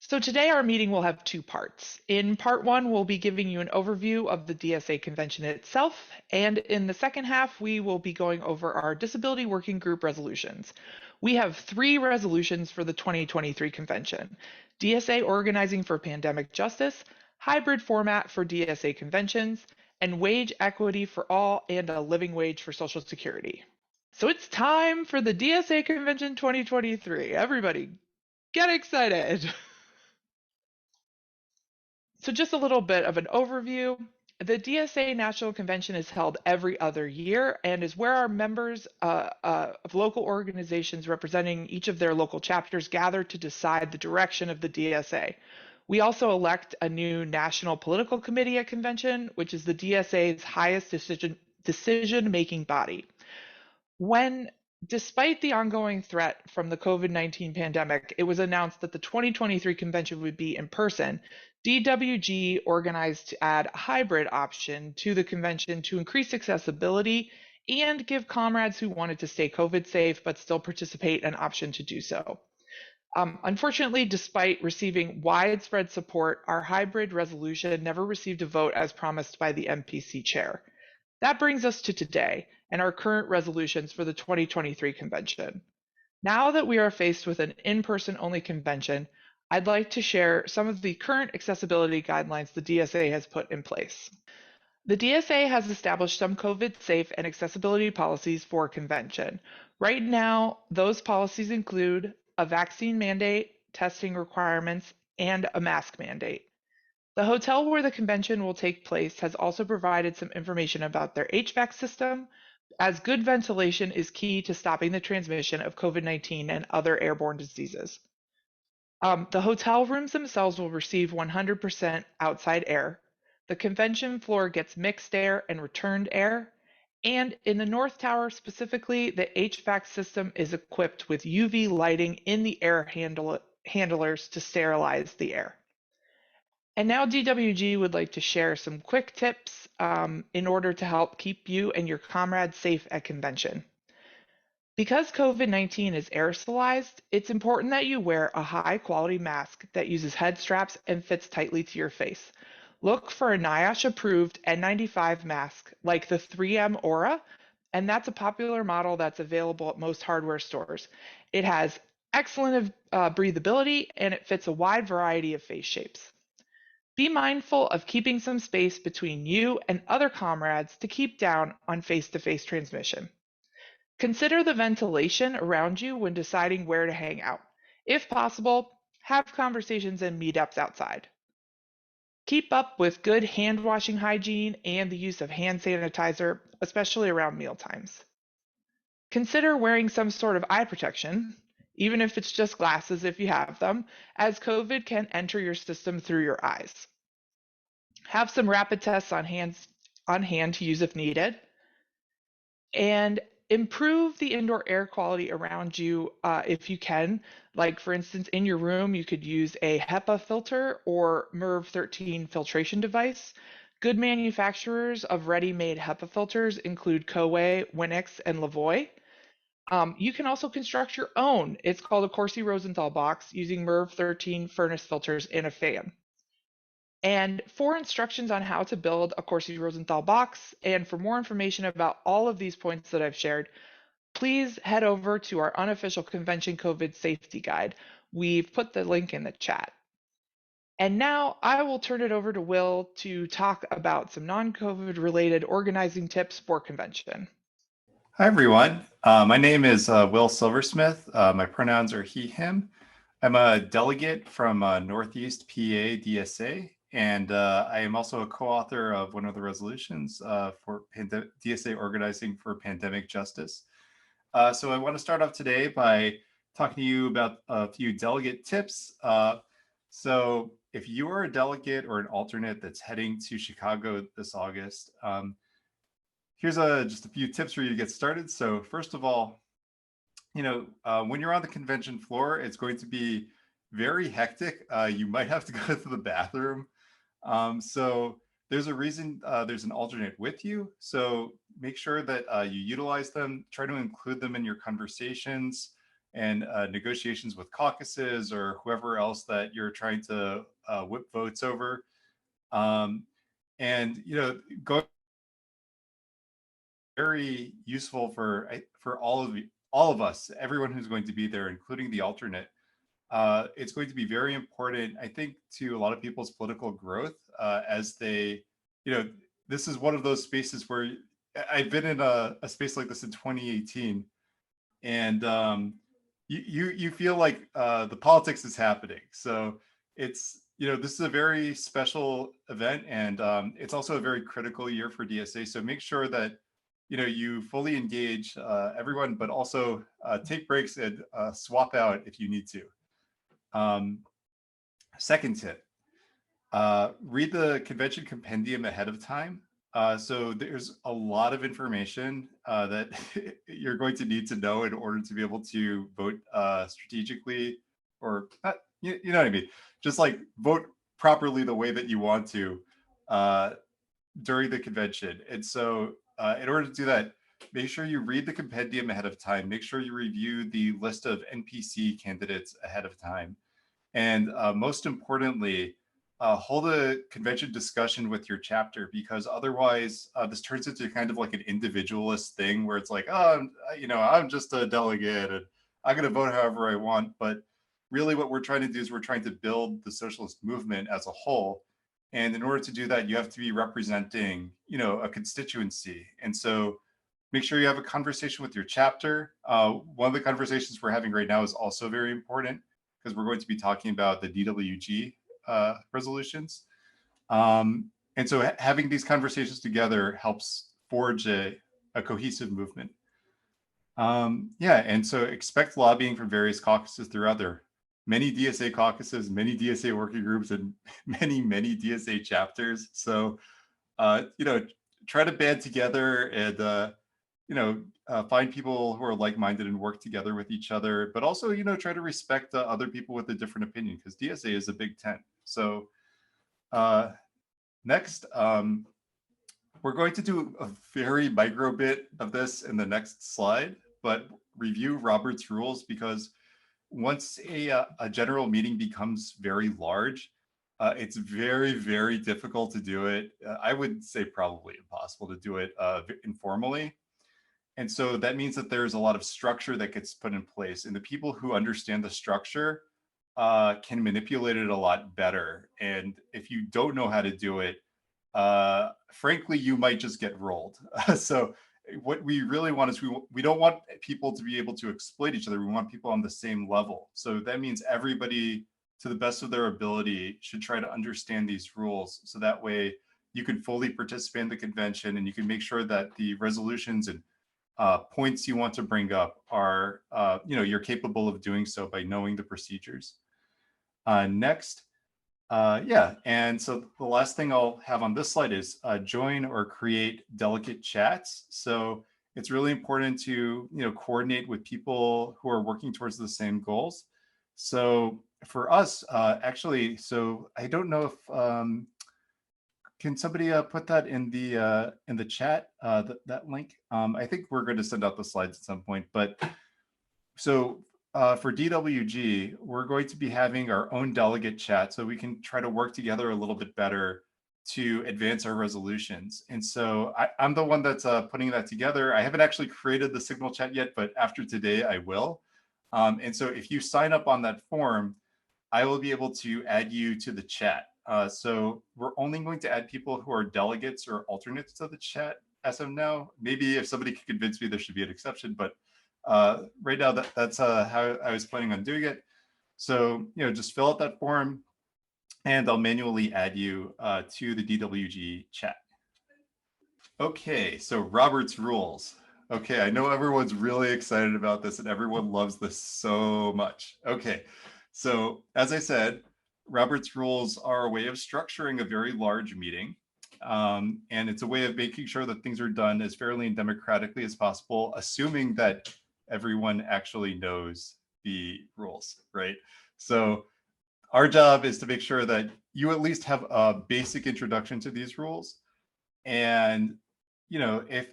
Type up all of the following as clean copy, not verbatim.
So today our meeting will have two parts. In part one, we'll be giving you an overview of the DSA convention itself, and in the second half, we will be going over our disability working group resolutions. We have three resolutions for the 2023 convention: DSA organizing for pandemic justice, hybrid format for DSA conventions, and wage equity for all and a living wage for Social Security. So it's time for the DSA convention 2023. Everybody, get excited! So just a little bit of an overview. The DSA National Convention is held every other year and is where our members of local organizations representing each of their local chapters gather to decide the direction of the DSA. We also elect a new National Political Committee at convention, which is the DSA's highest decision-making body. Despite the ongoing threat from the COVID-19 pandemic, it was announced that the 2023 convention would be in person. DWG organized to add a hybrid option to the convention to increase accessibility and give comrades who wanted to stay COVID safe but still participate an option to do so. Unfortunately, despite receiving widespread support, our hybrid resolution never received a vote as promised by the MPC chair. That brings us to today and our current resolutions for the 2023 convention. Now that we are faced with an in-person only convention, I'd like to share some of the current accessibility guidelines the DSA has put in place. The DSA has established some COVID-safe and accessibility policies for convention. Right now, those policies include a vaccine mandate, testing requirements, and a mask mandate. The hotel where the convention will take place has also provided some information about their HVAC system, as good ventilation is key to stopping the transmission of COVID-19 and other airborne diseases. The hotel rooms themselves will receive 100% outside air. The convention floor gets mixed air and returned air. And in the North Tower specifically, the HVAC system is equipped with UV lighting in the air handlers to sterilize the air. And now DWG would like to share some quick tips in order to help keep you and your comrades safe at convention. Because COVID-19 is aerosolized, it's important that you wear a high-quality mask that uses head straps and fits tightly to your face. Look for a NIOSH-approved N95 mask like the 3M Aura, and that's a popular model that's available at most hardware stores. It has excellent breathability and it fits a wide variety of face shapes. Be mindful of keeping some space between you and other comrades to keep down on face-to-face transmission. Consider the ventilation around you when deciding where to hang out. If possible, have conversations and meetups outside. Keep up with good hand washing hygiene and the use of hand sanitizer, especially around mealtimes. Consider wearing some sort of eye protection, even if it's just glasses if you have them, as COVID can enter your system through your eyes. Have some rapid tests on hand to use if needed. And improve the indoor air quality around you if you can. Like, for instance, in your room, you could use a HEPA filter or MERV 13 filtration device. Good manufacturers of ready-made HEPA filters include Coe, Winix, and Lavoie. You can also construct your own. It's called a Corsi-Rosenthal box using MERV 13 furnace filters and a fan. And for instructions on how to build a Corsi-Rosenthal box, and for more information about all of these points that I've shared, please head over to our unofficial convention COVID safety guide. We've put the link in the chat. And now I will turn it over to Will to talk about some non-COVID related organizing tips for convention. Hi, everyone. My name is Will Silversmith. My pronouns are he, him. I'm a delegate from Northeast PA DSA, and I am also a co-author of one of the resolutions for DSA organizing for pandemic justice. So I want to start off today by talking to you about a few delegate tips. So if you are a delegate or an alternate that's heading to Chicago this August, here's just a few tips for you to get started. So first of all, when you're on the convention floor, it's going to be very hectic. You might have to go to the bathroom. So there's a reason there's an alternate with you. So make sure that you utilize them, try to include them in your conversations. and negotiations with caucuses or whoever else that you're trying to whip votes over. And going very useful for all of us, everyone who's going to be there, including the alternate. It's going to be very important, I think, to a lot of people's political growth as they, this is one of those spaces where I've been in a space like this in 2018, and you feel like the politics is happening. So it's this is a very special event, and it's also a very critical year for DSA. So make sure that you fully engage everyone, but also take breaks and swap out if you need to. Second tip, read the convention compendium ahead of time. So there's a lot of information that you're going to need to know in order to be able to vote strategically, or you know what I mean? Just like vote properly the way that you want to during the convention. And so in order to do that, make sure you read the compendium ahead of time. Make sure you review the list of NPC candidates ahead of time. And most importantly, hold a convention discussion with your chapter, because otherwise this turns into kind of like an individualist thing where it's like, oh, I'm just a delegate and I'm going to vote however I want. But really what we're trying to do is we're trying to build the socialist movement as a whole. And in order to do that, you have to be representing, a constituency. And so make sure you have a conversation with your chapter. One of the conversations we're having right now is also very important, because we're going to be talking about the DWG resolutions. And so having these conversations together helps forge a cohesive movement. And so expect lobbying from various caucuses throughout there. Many DSA caucuses, many DSA working groups, and many DSA chapters. So, try to band together and, find people who are like-minded and work together with each other, but also, try to respect other people with a different opinion, because DSA is a big tent. So next, we're going to do a very micro bit of this in the next slide, but review Robert's rules, because once a general meeting becomes very large, it's very, very difficult to do it. I would say probably impossible to do it informally. And so that means that there's a lot of structure that gets put in place, and the people who understand the structure can manipulate it a lot better. And if you don't know how to do it, frankly, you might just get rolled. So what we really want is we don't want people to be able to exploit each other. We want people on the same level. So that means everybody, to the best of their ability, should try to understand these rules. So that way you can fully participate in the convention, and you can make sure that the resolutions and points you want to bring up are, you're capable of doing so by knowing the procedures. Next. And so the last thing I'll have on this slide is join or create delegate chats. So it's really important to coordinate with people who are working towards the same goals. So for us, actually, so I don't know if can somebody put that in the chat, that link? I think we're going to send out the slides at some point, but so for DWG, we're going to be having our own delegate chat so we can try to work together a little bit better to advance our resolutions. And so I'm the one that's putting that together. I haven't actually created the Signal chat yet, but after today I will. And so if you sign up on that form, I will be able to add you to the chat. So we're only going to add people who are delegates or alternates to the chat as of now. Maybe if somebody could convince me there should be an exception, but right now that's how I was planning on doing it. So just fill out that form, and I'll manually add you to the DWG chat. Okay, so Robert's rules. Okay, I know everyone's really excited about this, and everyone loves this so much. Okay, so as I said, Robert's rules are a way of structuring a very large meeting. And it's a way of making sure that things are done as fairly and democratically as possible, assuming that everyone actually knows the rules, right? So our job is to make sure that you at least have a basic introduction to these rules. And, if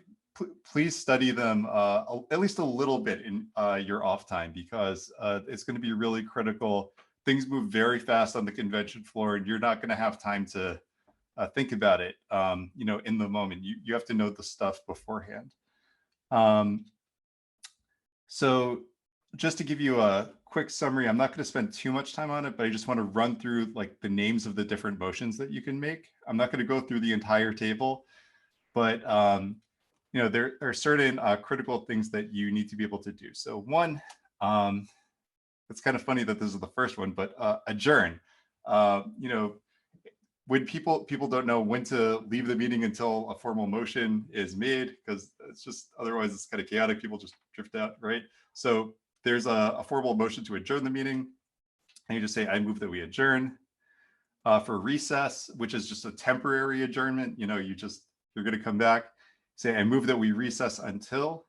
please study them at least a little bit in your off time, because it's going to be really critical. Things move very fast on the convention floor, and you're not going to have time to think about it, in the moment. You have to know the stuff beforehand. So just to give you a quick summary, I'm not going to spend too much time on it, but I just want to run through like the names of the different motions that you can make. I'm not going to go through the entire table, but there are certain critical things that you need to be able to do. So one, it's kind of funny that this is the first one, but adjourn. When people don't know when to leave the meeting until a formal motion is made, because it's just, otherwise it's kind of chaotic. People just drift out, right? So there's a formal motion to adjourn the meeting, and you just say, I move that we adjourn. For recess, which is just a temporary adjournment, you're going to come back, say, I move that we recess until.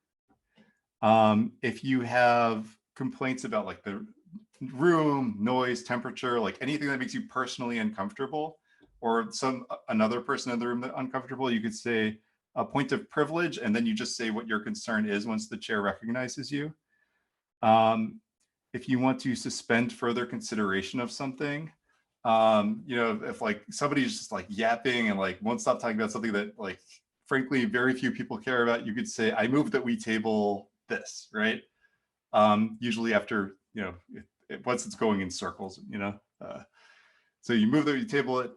If you have complaints about like the room, noise, temperature, like anything that makes you personally uncomfortable, or another person in the room that uncomfortable, you could say a point of privilege, and then you just say what your concern is once the chair recognizes you. If you want to suspend further consideration of something, if like somebody's just like yapping and like won't stop talking about something that like frankly very few people care about, you could say, I move that we table this, right? Usually after, once it's going in circles, so you move that you table it.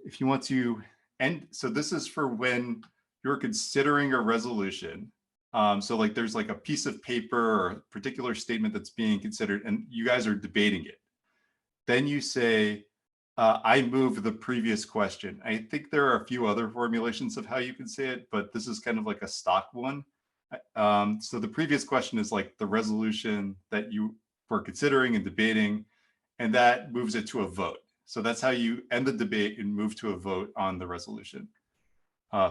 If you want to end, so this is for when you're considering a resolution. So like there's like a piece of paper or a particular statement that's being considered and you guys are debating it. Then you say, I move the previous question. I think there are a few other formulations of how you can say it, but this is kind of like a stock one. So the previous question is like the resolution that you were considering and debating, and that moves it to a vote. So that's how you end the debate and move to a vote on the resolution.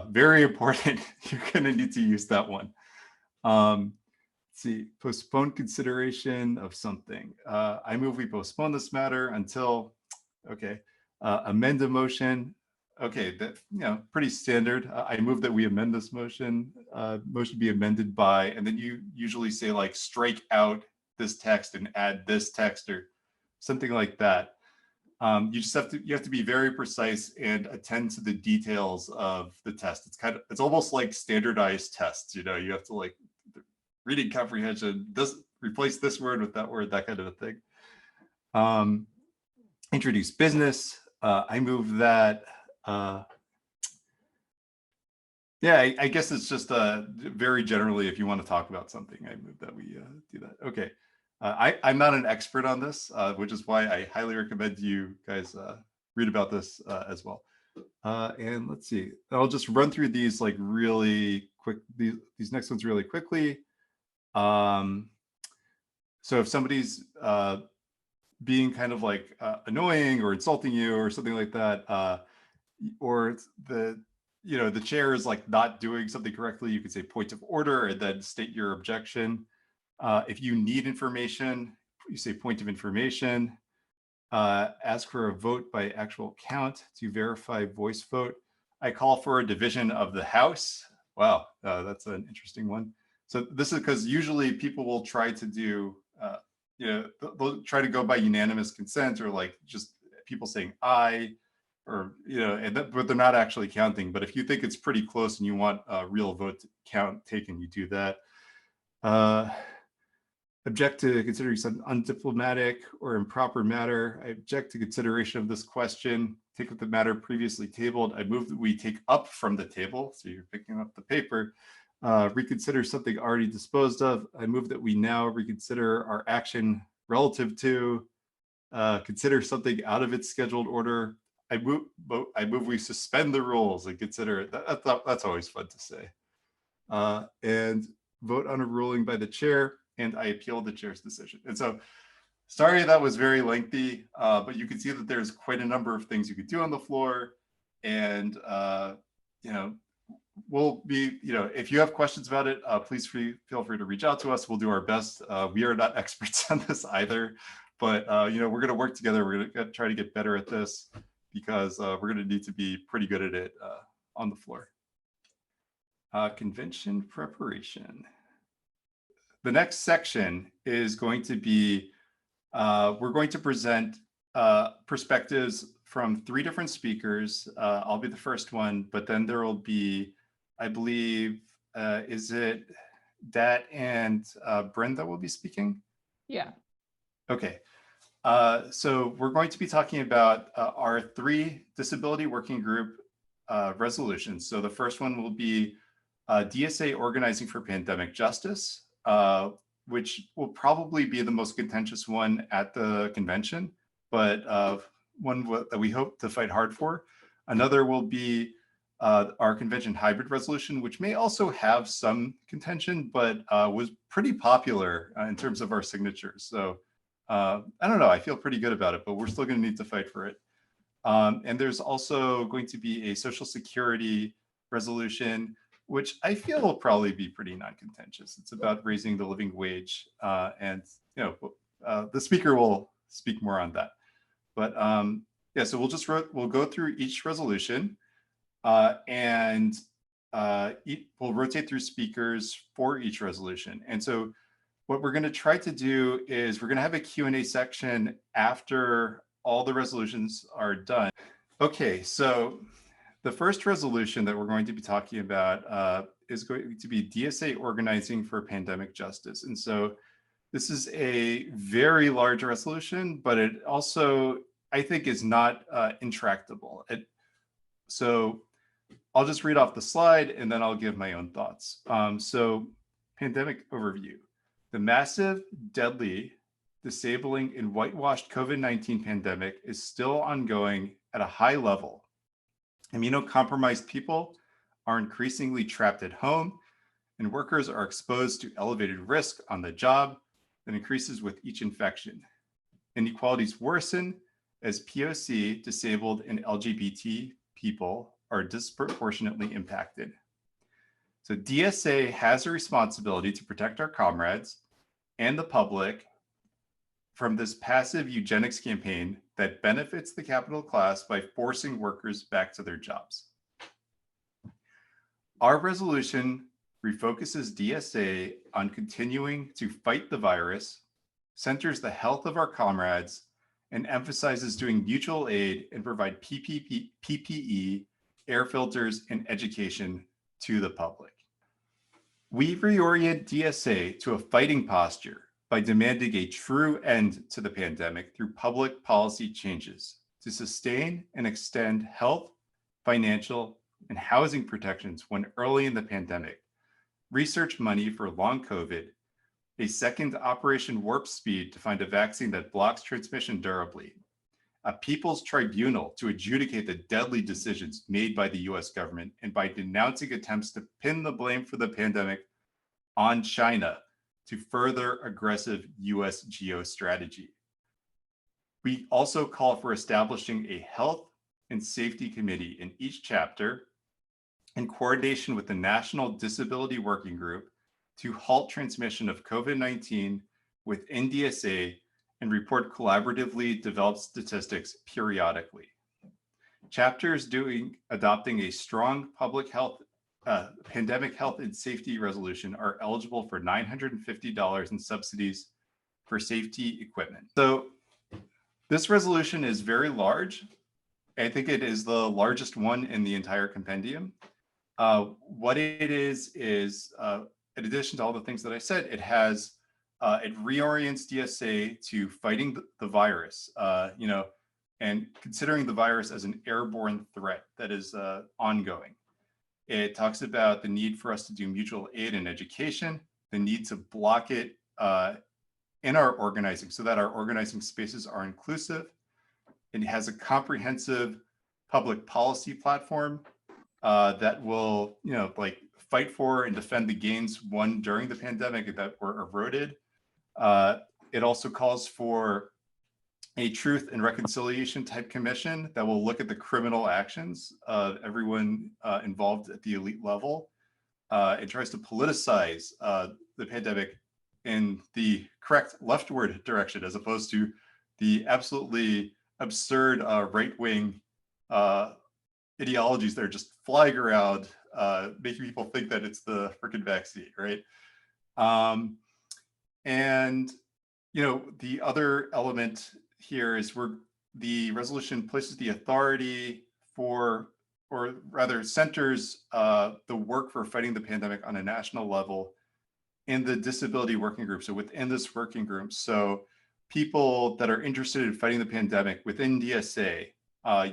Very important. You're going to need to use that one. Let's see, postpone consideration of something. I move we postpone this matter until, okay. Amend a motion. Okay, that, pretty standard. I move that we amend this motion. Motion be amended by, and then you usually say like strike out this text and add this text or something like that. You have to be very precise and attend to the details of the test. It's almost like standardized tests. You have to like reading comprehension, replace this word with that word, that kind of a thing. Introduce business. I move that. I guess it's just very generally, if you want to talk about something, I move that we do that. Okay. I'm not an expert on this, which is why I highly recommend you guys read about this as well. And let's see, I'll just run through these like really quick, these next ones really quickly. So if somebody's being kind of like annoying or insulting you or something like that, or the chair is like not doing something correctly, you could say point of order and then state your objection. If you need information, you say point of information. Ask for a vote by actual count to verify voice vote. I call for a division of the House. Wow, that's an interesting one. So this is because usually people will try to do, they'll try to go by unanimous consent or like just people saying aye, or but they're not actually counting. But if you think it's pretty close and you want a real vote count taken, you do that. Object to considering some undiplomatic or improper matter. I object to consideration of this question. Take up the matter previously tabled. I move that we take up from the table. So you're picking up the paper. Reconsider something already disposed of. I move that we now reconsider our action relative to. Consider something out of its scheduled order. I move we suspend the rules and consider it. That's always fun to say. And vote on a ruling by the chair. And I appeal the chair's decision. And so, sorry that was very lengthy, but you can see that there's quite a number of things you could do on the floor. And, we'll be, if you have questions about it, please feel free to reach out to us. We'll do our best. We are not experts on this either, but, we're going to work together. We're going to try to get better at this because we're going to need to be pretty good at it on the floor. Convention preparation. The next section is going to be, we're going to present perspectives from 3 different speakers. I'll be the first one, but then there will be, I believe, is it Dat and Bryn that will be speaking? Yeah. Okay. So we're going to be talking about our 3 disability working group resolutions. So the first one will be DSA organizing for pandemic justice, which will probably be the most contentious one at the convention, but one that we hope to fight hard for. Another will be our convention hybrid resolution, which may also have some contention, but was pretty popular in terms of our signatures. So I don't know, I feel pretty good about it, but we're still going to need to fight for it. And there's also going to be a Social Security resolution, which I feel will probably be pretty non-contentious. It's about raising the living wage, and the speaker will speak more on that. But yeah, so we'll go through each resolution, and we'll rotate through speakers for each resolution. And so what we're going to try to do is we're going to have a Q&A section after all the resolutions are done. Okay, so the first resolution that we're going to be talking about is going to be DSA organizing for pandemic justice. And so this is a very large resolution, but it also, I think, is not intractable. So I'll just read off the slide and then I'll give my own thoughts. So pandemic overview. The massive, deadly, disabling, and whitewashed COVID-19 pandemic is still ongoing at a high level. Immunocompromised people are increasingly trapped at home, and workers are exposed to elevated risk on the job that increases with each infection. Inequalities worsen as POC, disabled, and LGBT people are disproportionately impacted. So DSA has a responsibility to protect our comrades and the public from this passive eugenics campaign that benefits the capital class by forcing workers back to their jobs. Our resolution refocuses DSA on continuing to fight the virus, centers the health of our comrades, and emphasizes doing mutual aid and provide PPE, air filters, and education to the public. We reorient DSA to a fighting posture by demanding a true end to the pandemic through public policy changes to sustain and extend health, financial, and housing protections when early in the pandemic, research money for long COVID, a second Operation Warp Speed to find a vaccine that blocks transmission durably, a people's tribunal to adjudicate the deadly decisions made by the US government, and by denouncing attempts to pin the blame for the pandemic on China to further aggressive US geostrategy. We also call for establishing a health and safety committee in each chapter in coordination with the National Disability Working Group to halt transmission of COVID-19 within DSA and report collaboratively developed statistics periodically. Chapters adopting a strong public health, pandemic health and safety resolution are eligible for $950 in subsidies for safety equipment. So this resolution is very large. I think it is the largest one in the entire compendium. What it is in addition to all the things that I said, it reorients DSA to fighting the virus, and considering the virus as an airborne threat that is ongoing. It talks about the need for us to do mutual aid and education, the need to block it in our organizing so that our organizing spaces are inclusive. It has a comprehensive public policy platform that will, fight for and defend the gains won during the pandemic that were eroded. It also calls for a truth and reconciliation type commission that will look at the criminal actions of everyone involved at the elite level. It tries to politicize the pandemic in the correct leftward direction, as opposed to the absolutely absurd right-wing ideologies that are just flying around making people think that it's the freaking vaccine, right? And the other element here is the resolution places the authority for, or rather centers the work for fighting the pandemic on a national level in the disability working group. So within this working group, so people that are interested in fighting the pandemic within DSA,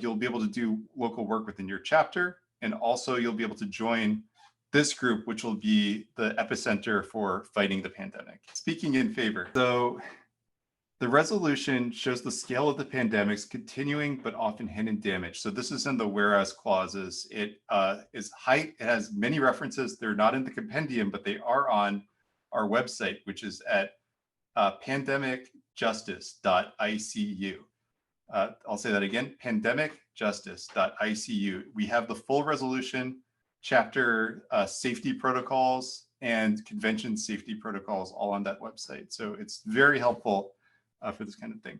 you'll be able to do local work within your chapter, and also you'll be able to join this group, which will be the epicenter for fighting the pandemic. Speaking in favor. So the resolution shows the scale of the pandemic's continuing but often hidden damage. So this is in the whereas clauses. It has many references. They're not in the compendium, but they are on our website, which is at pandemicjustice.icu. I'll say that again, pandemicjustice.icu. We have the full resolution, chapter safety protocols, and convention safety protocols all on that website. So it's very helpful for this kind of thing.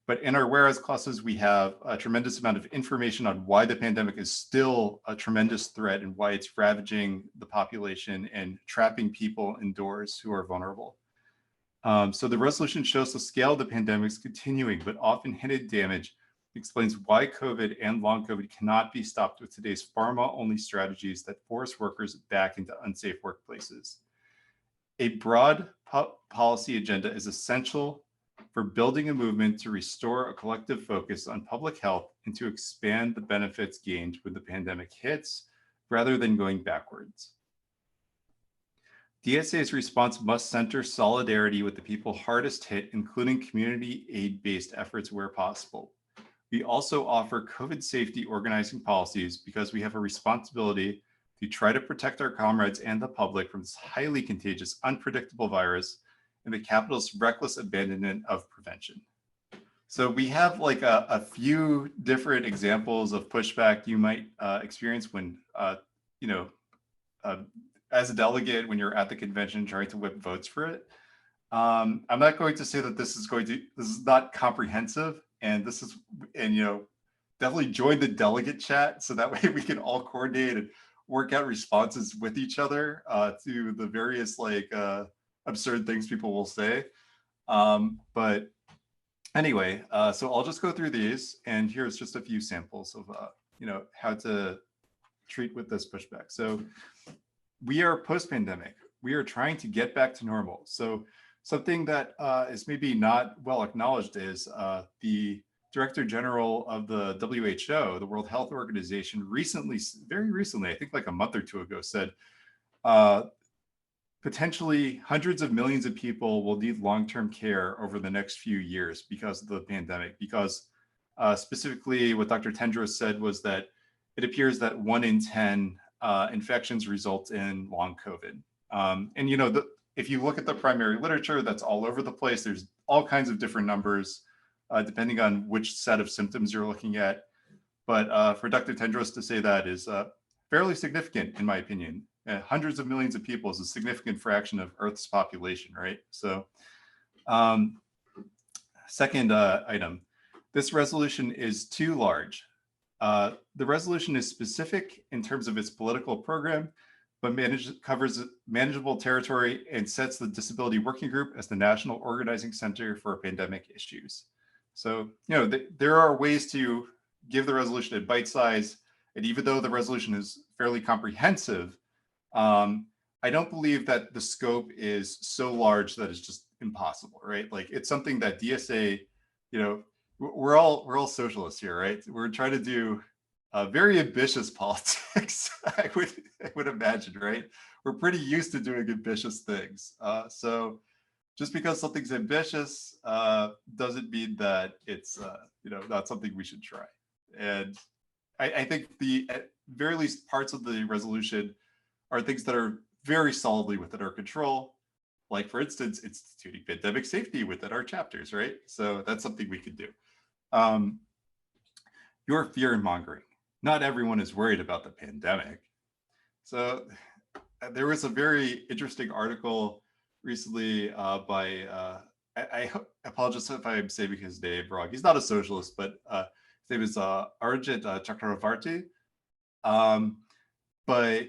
But in our whereas clauses, we have a tremendous amount of information on why the pandemic is still a tremendous threat and why it's ravaging the population and trapping people indoors who are vulnerable. So the resolution shows the scale of the pandemic's continuing but often hidden damage, explains why COVID and long COVID cannot be stopped with today's pharma-only strategies that force workers back into unsafe workplaces. A broad policy agenda is essential for building a movement to restore a collective focus on public health and to expand the benefits gained when the pandemic hits, rather than going backwards. DSA's response must center solidarity with the people hardest hit, including community aid-based efforts where possible. We also offer COVID safety organizing policies because we have a responsibility to try to protect our comrades and the public from this highly contagious, unpredictable virus and the capital's reckless abandonment of prevention. So we have like a few different examples of pushback you might experience when, as a delegate, when you're at the convention trying to whip votes for it. I'm not going to say that this is not comprehensive, and definitely join the delegate chat so that way we can all coordinate and work out responses with each other to the various absurd things people will say. But anyway, so I'll just go through these, and here's just a few samples of how to treat with this pushback. So we are post-pandemic. We are trying to get back to normal. So something that is maybe not well acknowledged is the Director General of the WHO, the World Health Organization, very recently, I think like a month or two ago, said potentially hundreds of millions of people will need long-term care over the next few years because of the pandemic. Because specifically what Dr. Tendros said was that it appears that 1 in 10 infections result in long COVID. If you look at the primary literature, that's all over the place. There's all kinds of different numbers depending on which set of symptoms you're looking at. But for Dr. Tendros to say that is fairly significant, in my opinion. Hundreds of millions of people is a significant fraction of Earth's population, right? So second item, this resolution is too large. The resolution is specific in terms of its political program, but covers manageable territory and sets the Disability Working Group as the national organizing center for pandemic issues. So, there are ways to give the resolution a bite size, and even though the resolution is fairly comprehensive, I don't believe that the scope is so large that it's just impossible, right? Like it's something that DSA, we're all socialists here, right? We're trying to do very ambitious politics, I would imagine, right? We're pretty used to doing ambitious things. So just because something's ambitious doesn't mean that it's not something we should try. And I think at very least parts of the resolution are things that are very solidly within our control. Like for instance, instituting pandemic safety within our chapters, right? So that's something we could do. Your fear mongering. Not everyone is worried about the pandemic. So there was a very interesting article recently by, I apologize if I'm saying his name wrong. He's not a socialist, but his name is Arjit Chakravarti. but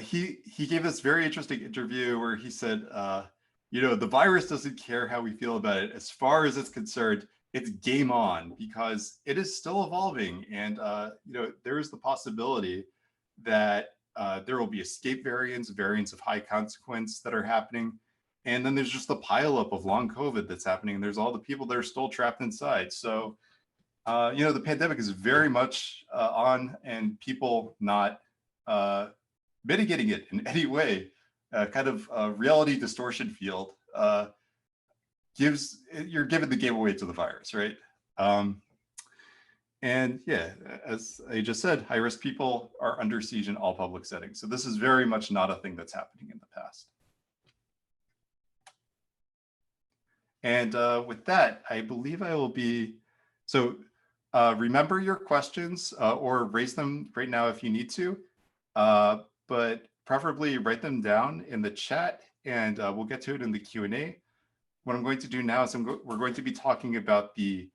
he gave this very interesting interview where he said, the virus doesn't care how we feel about it. As far as it's concerned, it's game on because it is still evolving, and there is the possibility that there will be escape variants of high consequence that are happening. And then there's just the pileup of long COVID that's happening. And there's all the people that are still trapped inside. So, the pandemic is very much on, and people not mitigating it in any way. Kind of reality distortion field you're giving the game away to the virus, right? And yeah, as I just said, high-risk people are under siege in all public settings. So this is very much not a thing that's happening in the past. And with that, I believe I will be, so remember your questions or raise them right now if you need to, but preferably write them down in the chat, and we'll get to it in the Q&A. What I'm going to do now is we're going to be talking about the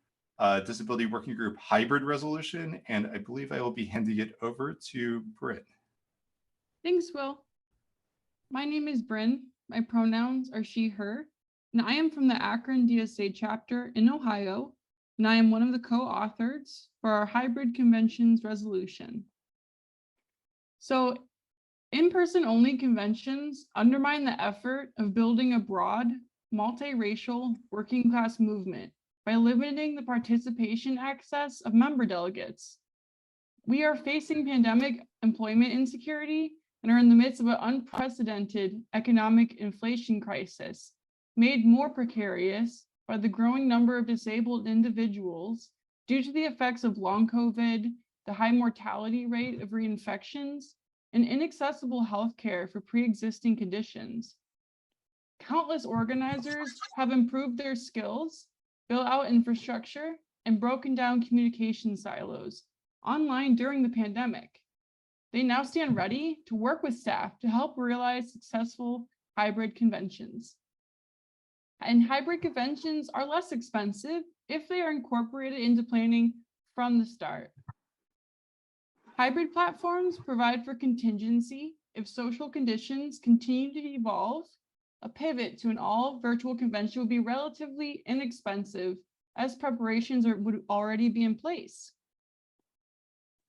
Disability Working Group hybrid resolution, and I believe I will be handing it over to Bryn. Thanks, Will. My name is Bryn. My pronouns are she, her, and I am from the Akron DSA chapter in Ohio, and I am one of the co-authors for our hybrid conventions resolution. So, in-person only conventions undermine the effort of building a broad, multiracial working class movement by limiting the participation access of member delegates. We are facing pandemic employment insecurity and are in the midst of an unprecedented economic inflation crisis, made more precarious by the growing number of disabled individuals due to the effects of long COVID, the high mortality rate of reinfections, and inaccessible healthcare for pre-existing conditions. Countless organizers have improved their skills, built out infrastructure, and broken down communication silos online during the pandemic. They now stand ready to work with staff to help realize successful hybrid conventions. And hybrid conventions are less expensive if they are incorporated into planning from the start. Hybrid platforms provide for contingency if social conditions continue to evolve. A pivot to an all virtual convention would be relatively inexpensive as preparations would already be in place.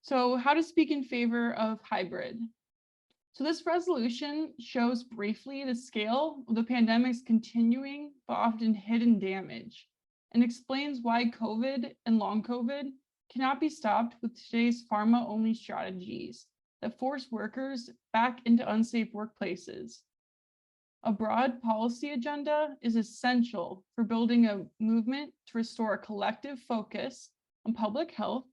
So how to speak in favor of hybrid? So this resolution shows briefly the scale of the pandemic's continuing but often hidden damage, and explains why COVID and long COVID cannot be stopped with today's pharma-only strategies that force workers back into unsafe workplaces. A broad policy agenda is essential for building a movement to restore a collective focus on public health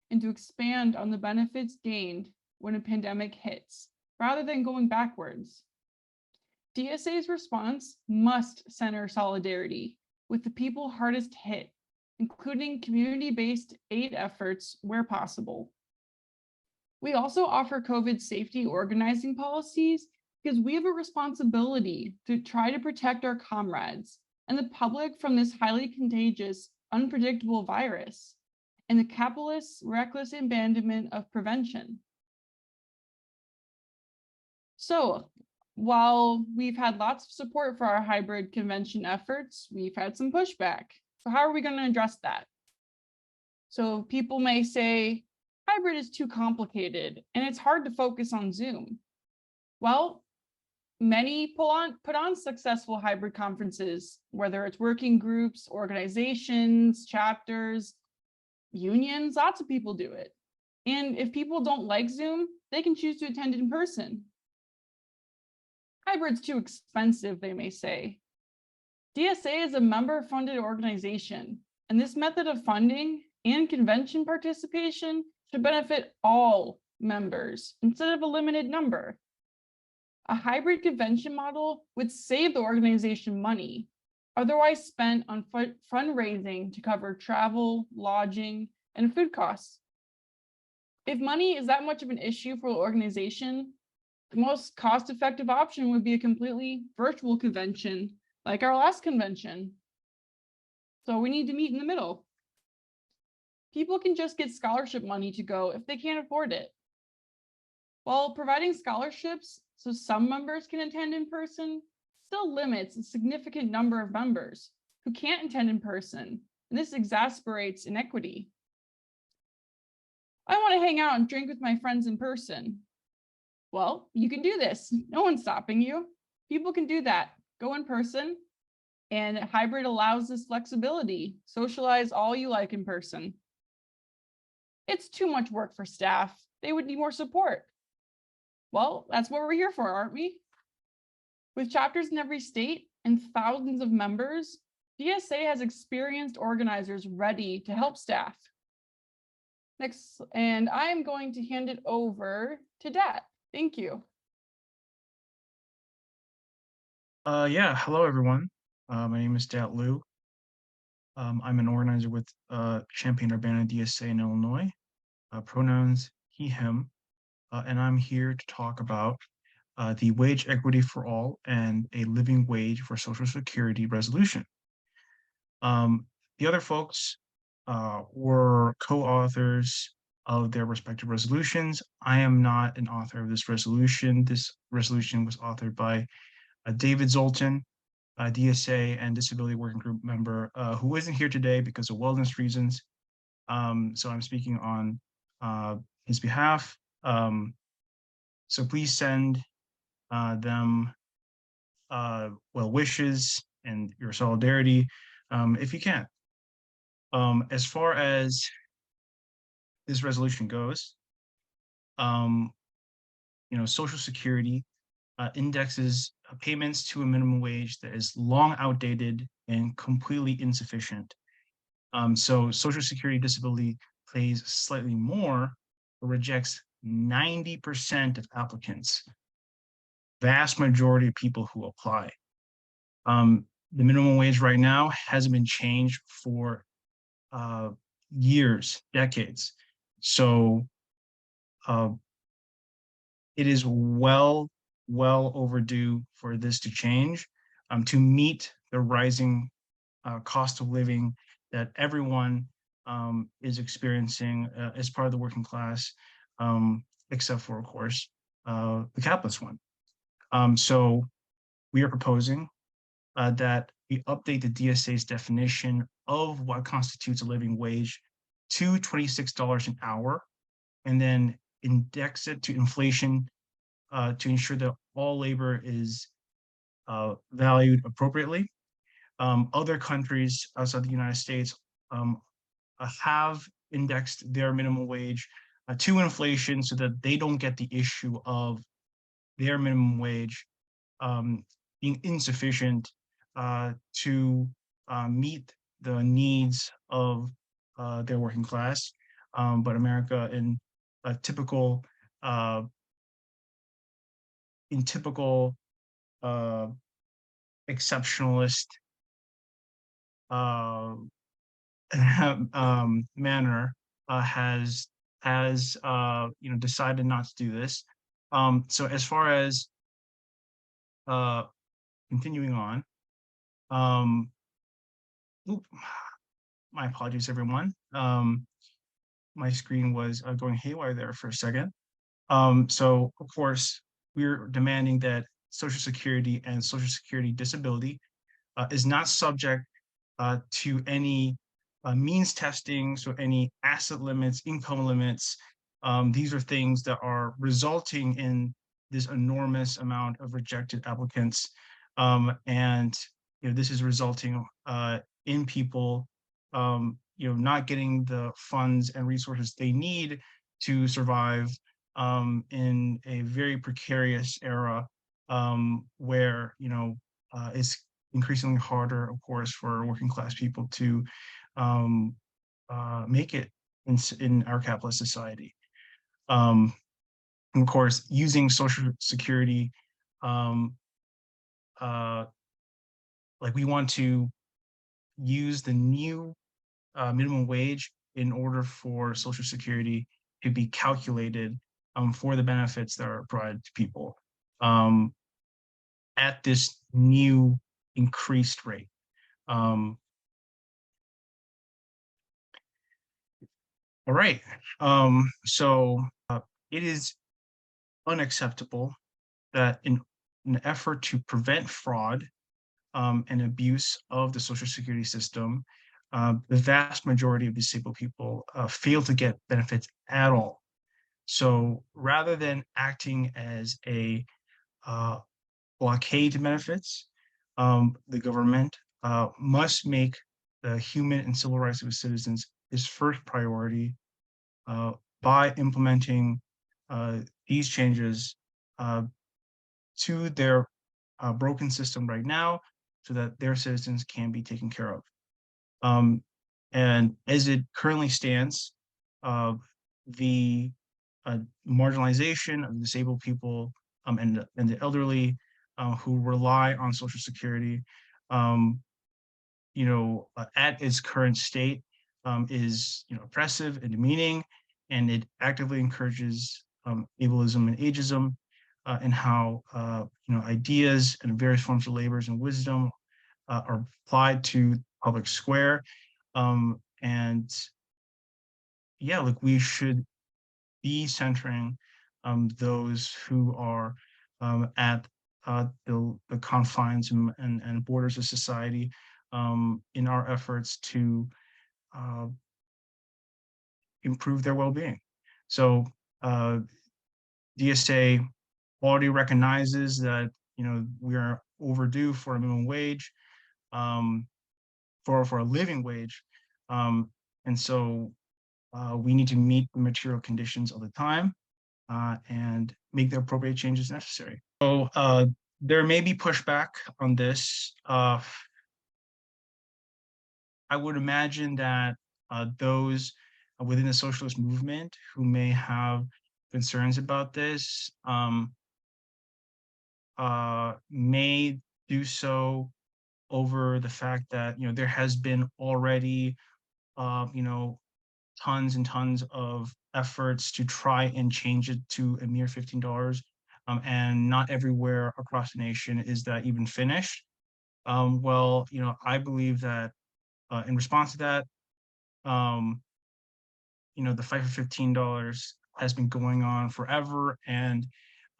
and to expand on the benefits gained when a pandemic hits, rather than going backwards. DSA's response must center solidarity with the people hardest hit, including community-based aid efforts where possible. We also offer COVID safety organizing policies because we have a responsibility to try to protect our comrades and the public from this highly contagious, unpredictable virus and the capitalist reckless abandonment of prevention. So while we've had lots of support for our hybrid convention efforts, we've had some pushback. So how are we going to address that? So people may say, hybrid is too complicated and it's hard to focus on Zoom. Well, many put on successful hybrid conferences, whether it's working groups, organizations, chapters, unions, lots of people do it. And if people don't like Zoom, they can choose to attend in person. Hybrid's too expensive, they may say. DSA is a member-funded organization, and this method of funding and convention participation should benefit all members instead of a limited number. A hybrid convention model would save the organization money, otherwise spent on fundraising to cover travel, lodging, and food costs. If money is that much of an issue for the organization, the most cost-effective option would be a completely virtual convention, like our last convention. So we need to meet in the middle. People can just get scholarship money to go if they can't afford it. While providing scholarships so some members can attend in person, still limits a significant number of members who can't attend in person, and this exasperates inequity. I want to hang out and drink with my friends in person. Well, you can do this. No one's stopping you. People can do that. Go in person, and hybrid allows this flexibility. Socialize all you like in person. It's too much work for staff. They would need more support. Well, that's what we're here for, aren't we? With chapters in every state and thousands of members, DSA has experienced organizers ready to help staff. Next, and I'm going to hand it over to Dat. Thank you. Yeah, hello everyone. My name is Dat Liu. I'm an organizer with Champaign-Urbana DSA in Illinois. Pronouns he, him, and I'm here to talk about the wage equity for all and a living wage for Social Security resolution. The other folks were co-authors of their respective resolutions. I am not an author of this resolution. This resolution was authored by David Zoltan, DSA and Disability Working Group member who isn't here today because of wellness reasons. So I'm speaking on his behalf. So please send them well wishes and your solidarity if you can. As far as this resolution goes, Social Security indexes payments to a minimum wage that is long outdated and completely insufficient. So Social Security disability pays slightly more, but rejects 90% of applicants, vast majority of people who apply. The minimum wage right now hasn't been changed for years, decades. So it is well overdue for this to change to meet the rising cost of living that everyone is experiencing as part of the working class, except for, of course, the capitalist one. So we are proposing that we update the DSA's definition of what constitutes a living wage to $26 an hour, and then index it to inflation to ensure that all labor is valued appropriately. Other countries outside the United States have indexed their minimum wage to inflation so that they don't get the issue of their minimum wage being insufficient to meet the needs of their working class. But America, in typical exceptionalist manner, has decided not to do this. So as far as continuing on, my apologies, everyone. My screen was going haywire there for a second. So of course, we're demanding that Social Security and Social Security disability is not subject to any means testing, so any asset limits, income limits. These are things that are resulting in this enormous amount of rejected applicants. And this is resulting in people not getting the funds and resources they need to survive in a very precarious era where it's increasingly harder, of course, for working class people to make it in our capitalist society. And of course, using Social Security, like we want to use the new minimum wage in order for Social Security to be calculated for the benefits that are provided to people at this new increased rate. All right, so it is unacceptable that in an effort to prevent fraud and abuse of the Social Security system, the vast majority of disabled people fail to get benefits at all. So rather than acting as a blockade to benefits, the government must make the human and civil rights of its citizens its first priority by implementing these changes to their broken system right now so that their citizens can be taken care of. And as it currently stands, the marginalization of disabled people and the elderly who rely on Social Security, at its current state is oppressive and demeaning, and it actively encourages ableism and ageism, and how ideas and various forms of labors and wisdom are applied to public square. And yeah, like we should be centering those who are at the confines and borders of society in our efforts to improve their well-being. So DSA already recognizes that we are overdue for a minimum wage, for a living wage, and so we need to meet the material conditions of the time and make the appropriate changes necessary. So there may be pushback on this. I would imagine that those within the socialist movement who may have concerns about this may do so over the fact that there has been already tons and tons of efforts to try and change it to a mere $15, and not everywhere across the nation is that even finished. Well, I believe that in response to that, the fight for $15 has been going on forever, and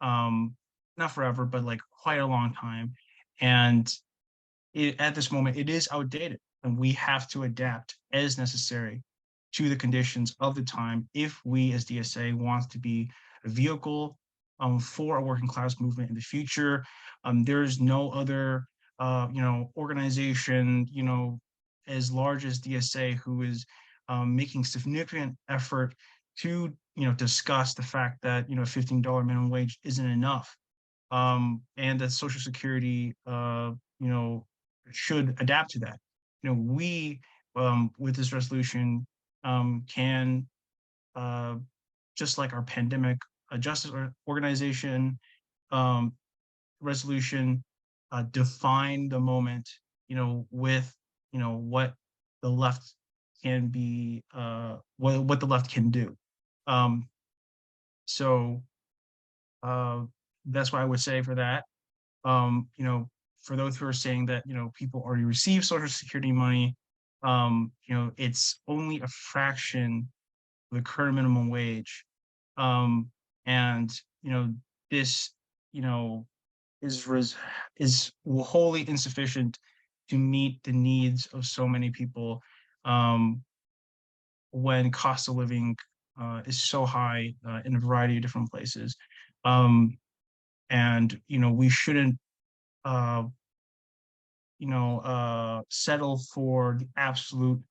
not forever, but like quite a long time. And at this moment, it is outdated, and we have to adapt as necessary to the conditions of the time if we as DSA want to be a vehicle for a working class movement in the future. There's no other organization as large as DSA who is making significant effort to discuss the fact that $15 minimum wage isn't enough, and that Social Security should adapt to that. We with this resolution can just like our pandemic justice organization resolution define the moment with what the left can be, what the left can do. So that's what I would say for that. For those who are saying that people already receive Social Security money, it's only a fraction of the current minimum wage, and this is wholly insufficient to meet the needs of so many people when cost of living is so high in a variety of different places. And we shouldn't settle for the absolute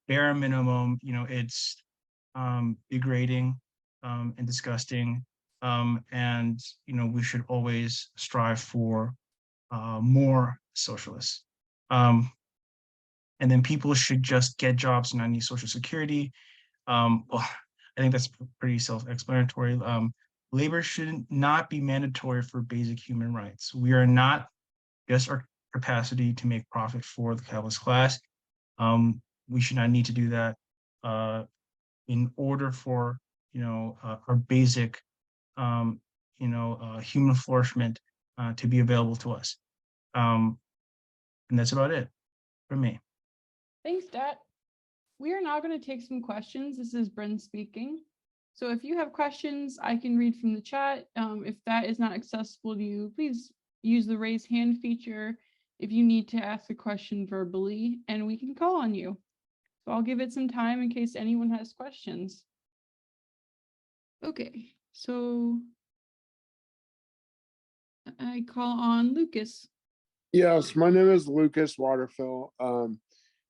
bare minimum. It's degrading and disgusting, and we should always strive for more socialists. And then people should just get jobs and not need Social Security. Well, I think that's pretty self-explanatory. Labor should not be mandatory for basic human rights. We are not just our capacity to make profit for the capitalist class. We should not need to do that in order for our basic human flourishment to be available to us. And that's about it for me. Thanks, Dat. We are now going to take some questions. This is Bryn speaking. So if you have questions, I can read from the chat. If that is not accessible to you, please use the raise hand feature if you need to ask a question verbally, and we can call on you. So I'll give it some time in case anyone has questions. Okay, so I call on Lucas. Yes, my name is Lucas Waterfill.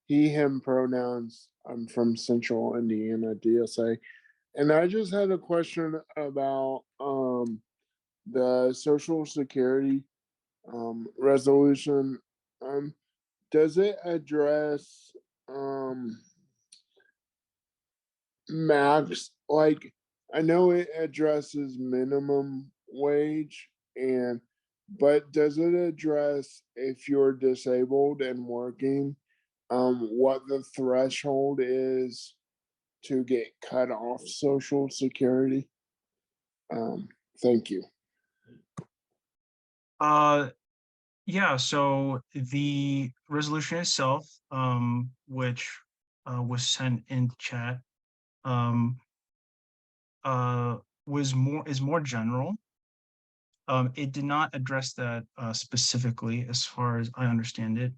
He, him pronouns. I'm from Central Indiana, DSA. And I just had a question about the Social Security resolution. Does it address max, like, I know it addresses minimum wage, and but does it address if you're disabled and working, what the threshold is to get cut off Social Security? Thank you. Yeah, so the resolution itself, which was sent in chat, is more general. It did not address that specifically, as far as I understand it.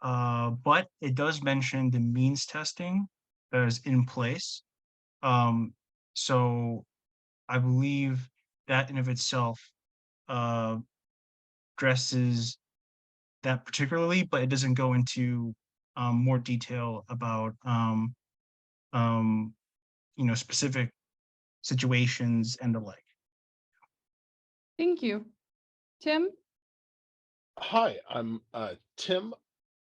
But it does mention the means testing that is in place. So I believe that in of itself addresses that particularly, but it doesn't go into more detail about specific situations and the like. Thank you. Tim? Hi, I'm Tim.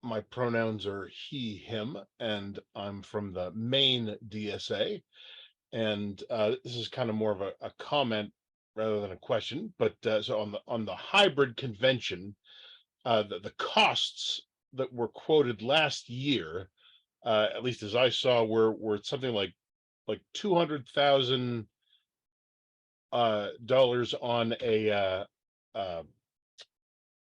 My pronouns are he, him, and I'm from the Maine DSA. And this is kind of more of a comment rather than a question. But so on the hybrid convention, the costs that were quoted last year, at least as I saw, were something like $200,000 on a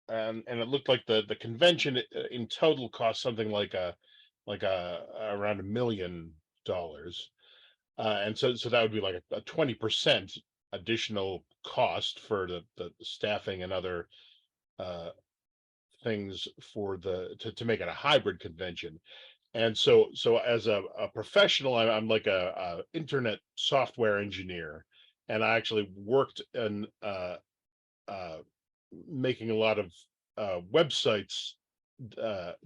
and it looked like the convention in total cost something like around $1 million, and so that would be like a 20% additional cost for the staffing and other things for to make it a hybrid convention. And so as a professional, I'm like a internet software engineer, and I actually worked in making a lot of websites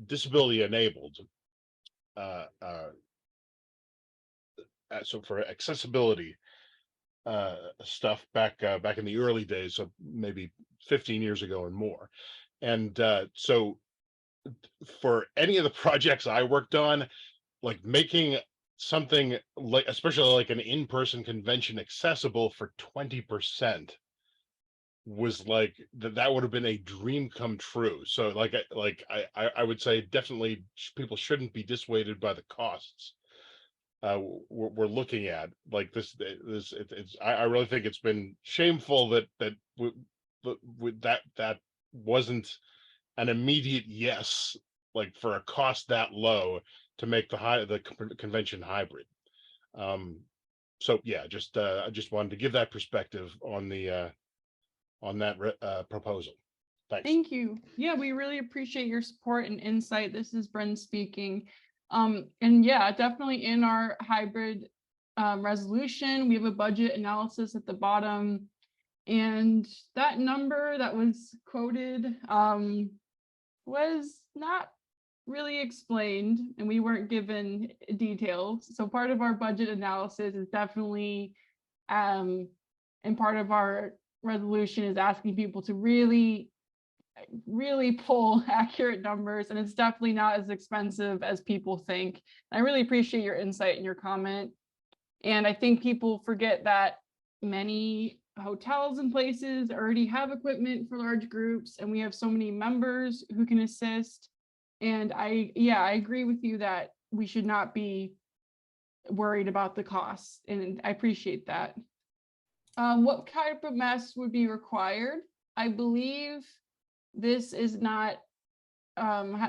disability enabled, so for accessibility stuff back in the early days, so maybe 15 years ago and more. And so for any of the projects I worked on, like making something like, especially like an in-person convention, accessible for 20% was like that would have been a dream come true. So I would say definitely people shouldn't be dissuaded by the costs we're looking at. Like I really think it's been shameful that that wasn't an immediate yes, like for a cost that low to make the convention hybrid. So yeah, I just wanted to give that perspective on the on that proposal. Thanks. Thank you. Yeah, we really appreciate your support and insight. This is Bren speaking. And yeah, definitely in our hybrid resolution, we have a budget analysis at the bottom. And that number that was quoted was not really explained, and we weren't given details. So part of our budget analysis is definitely, and part of our resolution is asking people to really pull accurate numbers, and it's definitely not as expensive as people think. I really appreciate your insight and your comment. And I think people forget that many hotels and places already have equipment for large groups, and we have so many members who can assist. And I agree with you that we should not be worried about the costs, and I appreciate that. What type of mask would be required? I believe this is not,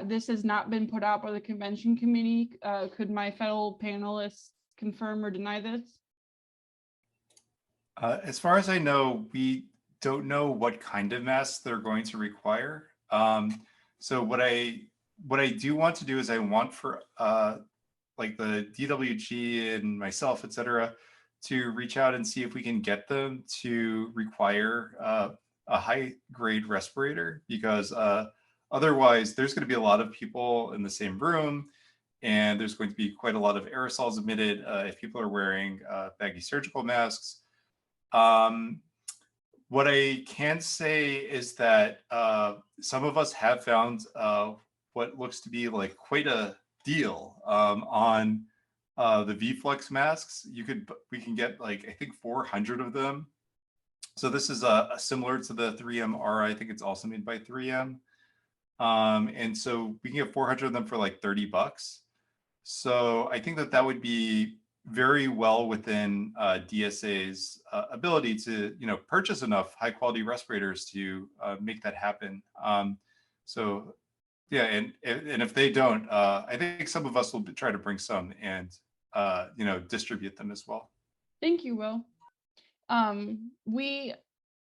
this has not been put out by the convention committee. Could my fellow panelists confirm or deny this? As far as I know, we don't know what kind of masks they're going to require. So what I do want to do is I want for like the DWG and myself, et cetera, to reach out and see if we can get them to require a high grade respirator, because otherwise there's going to be a lot of people in the same room, and there's going to be quite a lot of aerosols emitted if people are wearing baggy surgical masks. What I can say is that some of us have found what looks to be like quite a deal on the V-Flux masks. We can get like, I think 400 of them. So this is similar to the 3M RI. I think it's also made by 3M. And so we can get 400 of them for like $30. So I think that would be very well within DSA's ability to, purchase enough high quality respirators to make that happen. So yeah, and if they don't, I think some of us will try to bring some and distribute them as well. Thank you, Will. We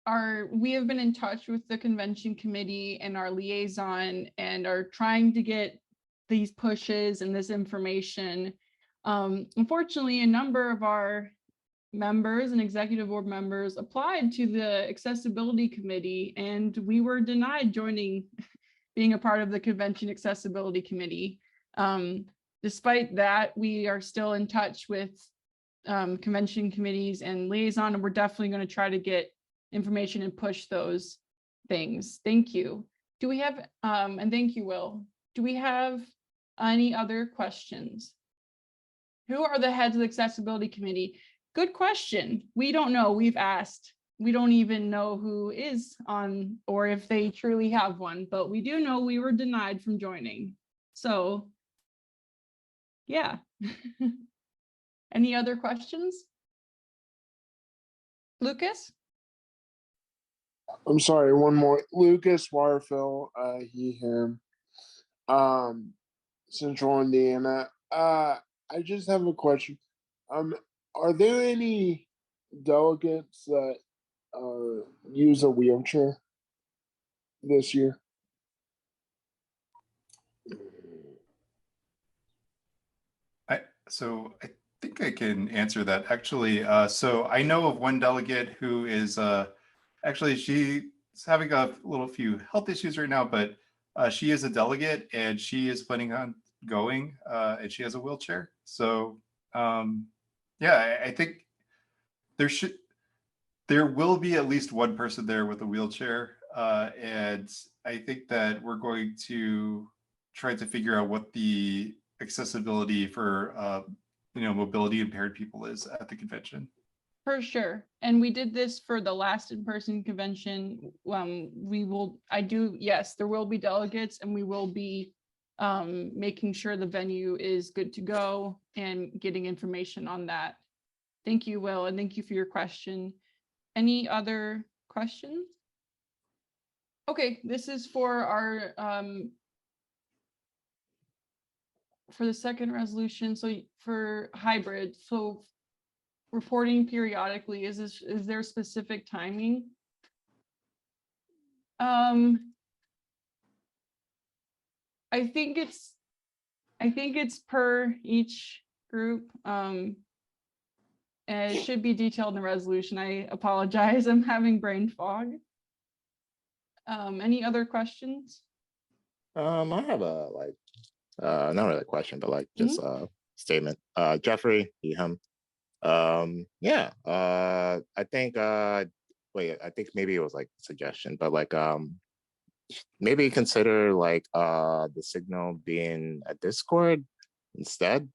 have been in touch with the convention committee and our liaison and are trying to get these pushes and this information. Unfortunately, a number of our members and executive board members applied to the accessibility committee, and we were denied joining, being a part of the convention accessibility committee. Despite that, we are still in touch with convention committees and liaison, and we're definitely going to try to get information and push those things. Thank you. Do we have, and thank you, Will. Do we have any other questions? Who are the heads of the accessibility committee? Good question. We don't know. We've asked. We don't even know who is on or if they truly have one, but we do know we were denied from joining. So, yeah. Any other questions? Lucas? I'm sorry, one more. Lucas Warfield, he, him, Central Indiana. I just have a question. Are there any delegates that use a wheelchair this year? So I think I can answer that actually. So I know of one delegate who is actually, she's having a little few health issues right now, but she is a delegate and she is planning on going and she has a wheelchair. So yeah, I think there will be at least one person there with a wheelchair. And I think that we're going to try to figure out what the accessibility for mobility impaired people is at the convention. For sure. And we did this for the last in-person convention. Yes, there will be delegates, and we will be making sure the venue is good to go and getting information on that. Thank you, Will, and thank you for your question. Any other questions? Okay, this is for our for the second resolution. So for hybrid, so reporting periodically, is there specific timing? I think it's per each group. And it should be detailed in the resolution. I apologize, I'm having brain fog. Any other questions? I have a not really a question, but just a statement. Jeffrey, him. Yeah. I think I think maybe it was like a suggestion, but maybe consider the signal being a Discord instead.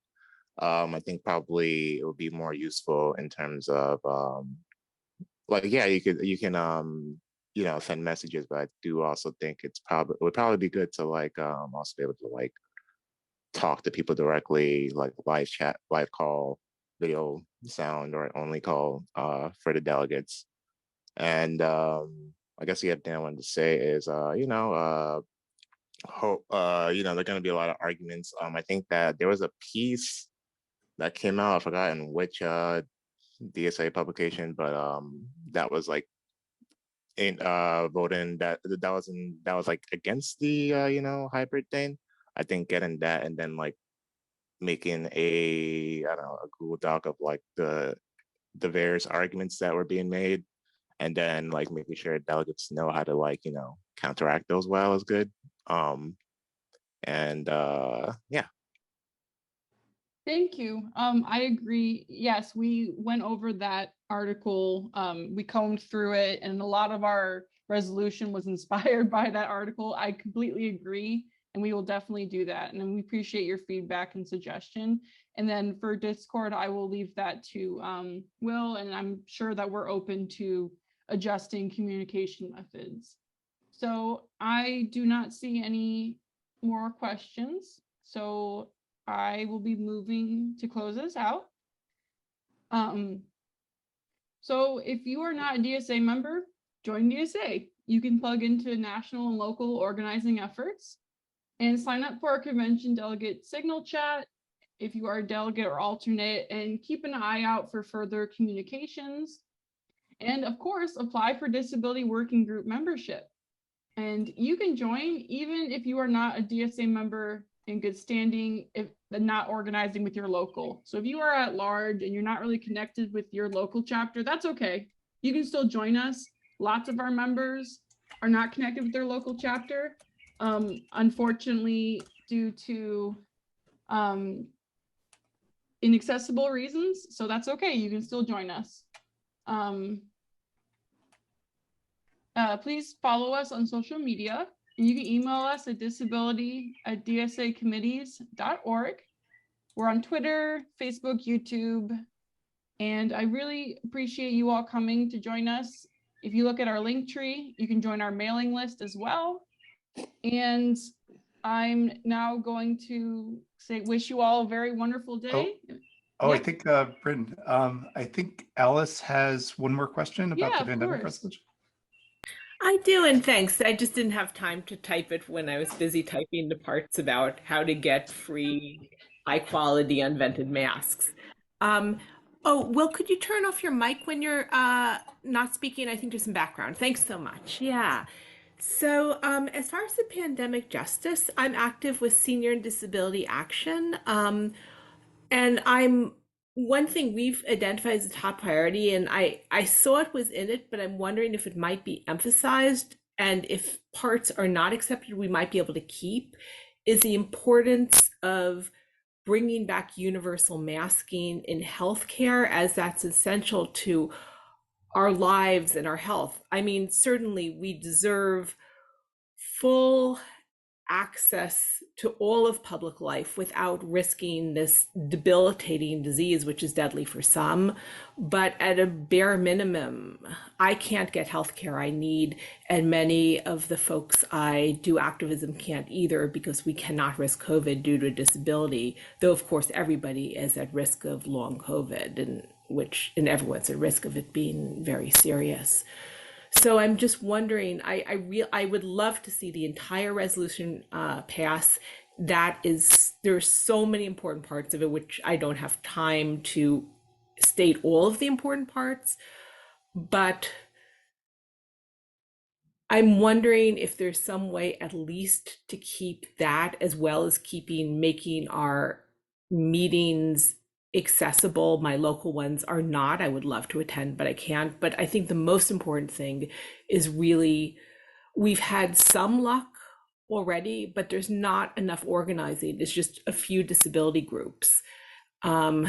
I think probably it would be more useful in terms of yeah, you can send messages, but I do also think it would probably be good to also be able to talk to people directly, like live chat, live call, video, sound, or only call for the delegates. And I guess the other thing I wanted to say is hope they're going to be a lot of arguments. I think that there was a piece that came out. I forgot in which DSA publication, but that was like in voting that was like against the hybrid thing. I think getting that and then like making a I don't know a Google Doc of like the various arguments that were being made, and then like making sure delegates know how to like counteract those well is good. And yeah. Thank you. I agree. Yes, we went over that article. We combed through it, and a lot of our resolution was inspired by that article. I completely agree, and we will definitely do that. And we appreciate your feedback and suggestion. And then for Discord, I will leave that to Will, and I'm sure that we're open to adjusting communication methods. So I do not see any more questions. So I will be moving to close this out. So if you are not a DSA member, join DSA. You can plug into national and local organizing efforts and sign up for our convention delegate signal chat if you are a delegate or alternate, and keep an eye out for further communications. And of course, apply for disability working group membership. And you can join even if you are not a DSA member in good standing, if not organizing with your local. So if you are at large and you're not really connected with your local chapter, that's okay. You can still join us. Lots of our members are not connected with their local chapter, unfortunately, due to inaccessible reasons. So that's okay. You can still join us. Please follow us on social media. And you can email us at disability@dsacommittees.org. We're on Twitter, Facebook, YouTube, and I really appreciate you all coming to join us. If you look at our link tree, you can join our mailing list as well. And I'm now going to wish you all a very wonderful day. Oh, yeah. I think, Bryn, I think Alice has one more question about the pandemic resolution. I do, and thanks. I just didn't have time to type it when I was busy typing the parts about how to get free, high-quality, unvented masks. Oh, Will, could you turn off your mic when you're not speaking? I think there's some background. Thanks so much. Yeah. So as far as the pandemic justice, I'm active with Senior and Disability Action. And one thing we've identified as a top priority, and I saw it was in it, but I'm wondering if it might be emphasized, and if parts are not accepted, we might be able to keep, is the importance of bringing back universal masking in healthcare, as that's essential to our lives and our health. I mean, certainly we deserve full access to all of public life without risking this debilitating disease, which is deadly for some. But at a bare minimum, I can't get healthcare I need, and many of the folks I do activism can't either, because we cannot risk COVID due to a disability, though of course everybody is at risk of long COVID, and everyone's at risk of it being very serious. So I'm just wondering, I would love to see the entire resolution pass. There's so many important parts of it, which I don't have time to state all of the important parts, but I'm wondering if there's some way at least to keep that, as well as making our meetings accessible. My local ones are not. I would love to attend, but I can't. But I think the most important thing is really, we've had some luck already, but there's not enough organizing. There's just a few disability groups, a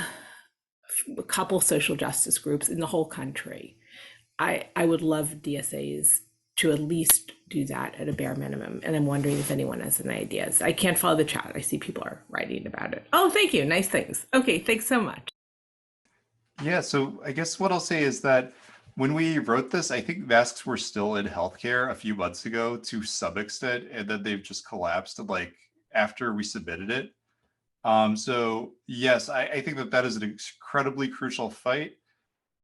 couple social justice groups in the whole country. I would love DSAs to at least do that at a bare minimum. And I'm wondering if anyone has any ideas. I can't follow the chat. I see people are writing about it. Oh, thank you. Nice things. Okay, thanks so much. Yeah, so I guess what I'll say is that when we wrote this, I think masks were still in healthcare a few months ago to some extent, and then they've just collapsed like after we submitted it. So yes, I think that is an incredibly crucial fight.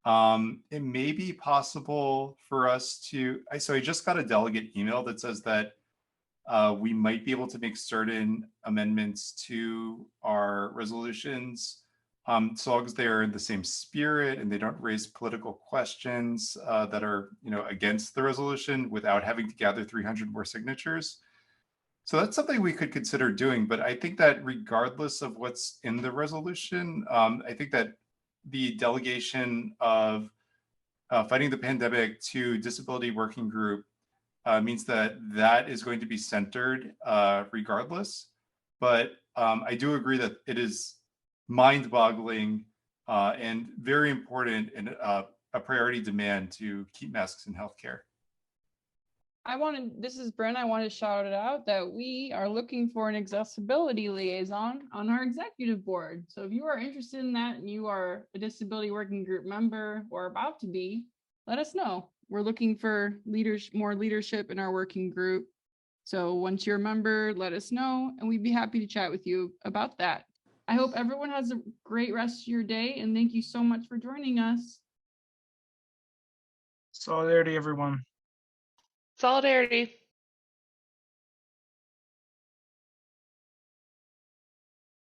It may be possible for us to, so I just got a delegate email that says that we might be able to make certain amendments to our resolutions so long as they are in the same spirit and they don't raise political questions that are, against the resolution without having to gather 300 more signatures. So that's something we could consider doing. But I think that regardless of what's in the resolution, I think that the delegation of fighting the pandemic to disability working group means that that is going to be centered regardless. But I do agree that it is mind-boggling and very important and a priority demand to keep masks in healthcare. This is Bryn, I want to shout it out that we are looking for an accessibility liaison on our executive board. So if you are interested in that and you are a disability working group member or about to be, let us know. We're looking for more leadership in our working group. So once you're a member, let us know and we'd be happy to chat with you about that. I hope everyone has a great rest of your day and thank you so much for joining us. Solidarity, everyone. Solidarity.